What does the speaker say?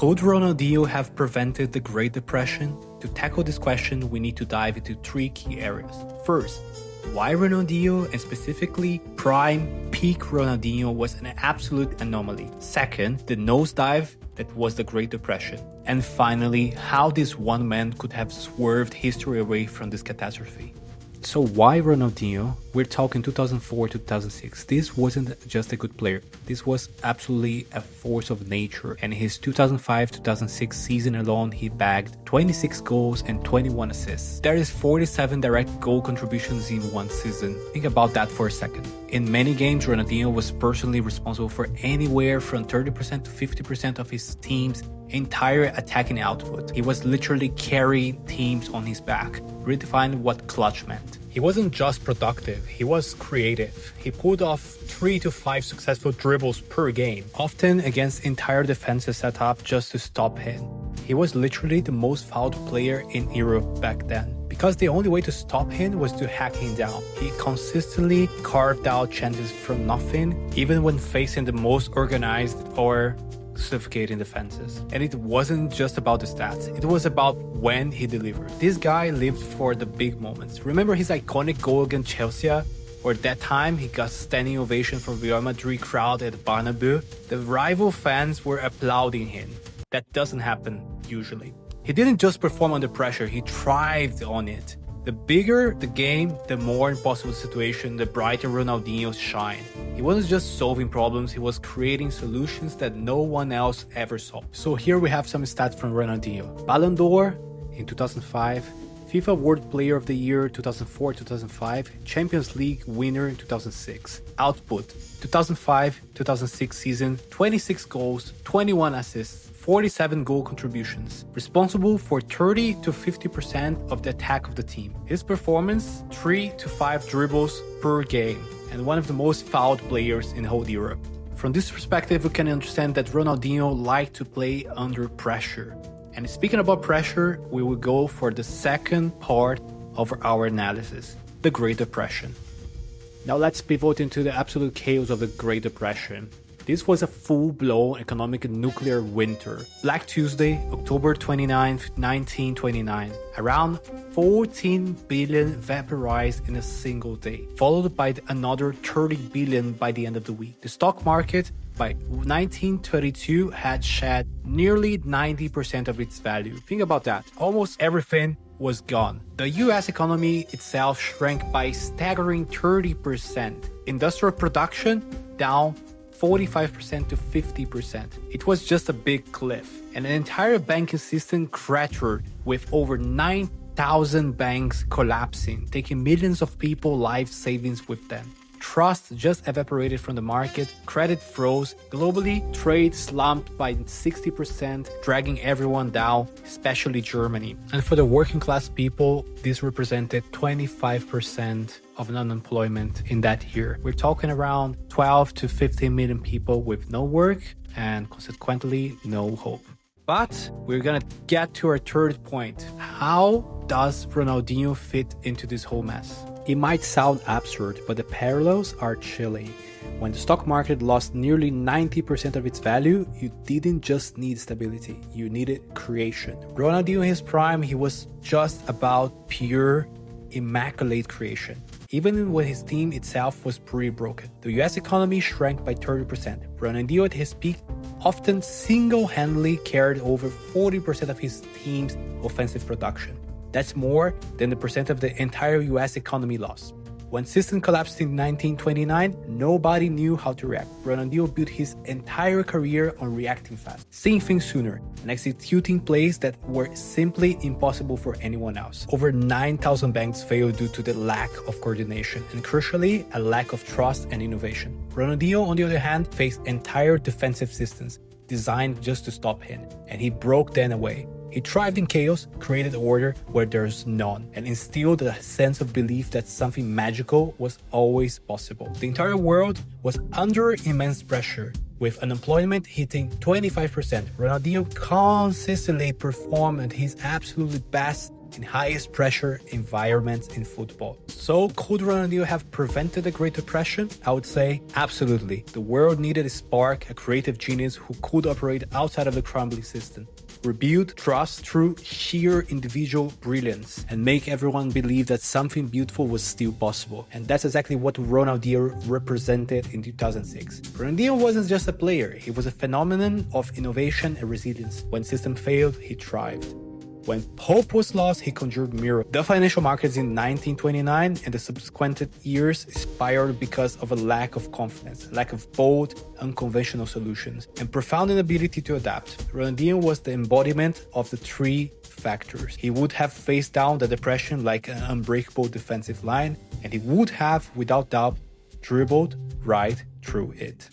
Could Ronaldinho have prevented the Great Depression? To tackle this question, we need to dive into three key areas. First, why Ronaldinho, and specifically prime peak Ronaldinho, was an absolute anomaly. Second, the nosedive that was the Great Depression. And finally, how this one man could have swerved history away from this catastrophe. So why Ronaldinho? We're talking 2004-2006. This wasn't just a good player. This was absolutely a force of nature. And his 2005-2006 season alone, he bagged 26 goals and 21 assists. There is 47 direct goal contributions in one season. Think about that for a second. In many games, Ronaldinho was personally responsible for anywhere from 30% to 50% of his team's entire attacking output. He was literally carrying teams on his back, redefining what clutch meant. He wasn't just productive, he was creative. He pulled off 3 to 5 successful dribbles per game, often against entire defensive setup just to stop him. He was literally the most fouled player in Europe back then, because the only way to stop him was to hack him down. He consistently carved out chances from nothing, even when facing the most organized or suffocating defenses. And it wasn't just about the stats, it was about when he delivered. This guy lived for the big moments. Remember his iconic goal against Chelsea? Or that time he got standing ovation from Real Madrid crowd at Bernabeu? The rival fans were applauding him. That doesn't happen usually. He didn't just perform under pressure, he thrived on it. The bigger the game, the more impossible situation, the brighter Ronaldinho shine. He wasn't just solving problems, he was creating solutions that no one else ever saw. So here we have some stats from Ronaldinho. Ballon d'Or in 2005, FIFA World Player of the Year 2004-2005, Champions League winner in 2006. Output, 2005-2006 season, 26 goals, 21 assists, 47 goal contributions, responsible for 30 to 50% of the attack of the team. His performance, 3 to 5 dribbles per game, and one of the most fouled players in whole Europe. From this perspective, we can understand that Ronaldinho liked to play under pressure. And speaking about pressure, we will go for the second part of our analysis, the Great Depression. Now let's pivot into the absolute chaos of the Great Depression. This was a full-blown economic nuclear winter. Black Tuesday, October 29, 1929. Around 14 billion vaporized in a single day, followed by another 30 billion by the end of the week. The stock market by 1932 had shed nearly 90% of its value. Think about that. Almost everything was gone. The US economy itself shrank by a staggering 30%. Industrial production down 45% to 50%. It was just a big cliff. And an entire banking system cratered with over 9,000 banks collapsing, taking millions of people's life savings with them. Trust just evaporated from the market, credit froze, globally trade slumped by 60%, dragging everyone down, especially Germany. And for the working class people, this represented 25% of unemployment in that year. We're talking around 12 to 15 million people with no work and consequently no hope. But we're gonna get to our third point. How does Ronaldinho fit into this whole mess? It might sound absurd, but the parallels are chilling. When the stock market lost nearly 90% of its value, you didn't just need stability, you needed creation. Ronaldinho in his prime, he was just about pure, immaculate creation. Even when his team itself was pretty broken. The US economy shrank by 30%. Ronaldinho at his peak often single-handedly carried over 40% of his team's offensive production. That's more than the percent of the entire US economy lost. When system collapsed in 1929, nobody knew how to react. Ronaldinho built his entire career on reacting fast, seeing things sooner, and executing plays that were simply impossible for anyone else. Over 9,000 banks failed due to the lack of coordination, and crucially, a lack of trust and innovation. Ronaldinho, on the other hand, faced entire defensive systems designed just to stop him, and he broke them away. He thrived in chaos, created order where there's none, and instilled a sense of belief that something magical was always possible. The entire world was under immense pressure, with unemployment hitting 25%. Ronaldinho consistently performed at his absolutely best in highest pressure environments in football. So could Ronaldinho have prevented the Great Depression? I would say absolutely. The world needed a spark, a creative genius who could operate outside of the crumbling system, rebuild trust through sheer individual brilliance, and make everyone believe that something beautiful was still possible. And that's exactly what Ronaldinho represented in 2006. Ronaldinho wasn't just a player, he was a phenomenon of innovation and resilience. When system failed, he thrived. When hope was lost, he conjured miracles. The financial markets in 1929 and the subsequent years spiraled because of a lack of confidence, lack of bold, unconventional solutions, and profound inability to adapt. Ronaldinho was the embodiment of the three factors. He would have faced down the depression like an unbreakable defensive line, and he would have, without doubt, dribbled right through it.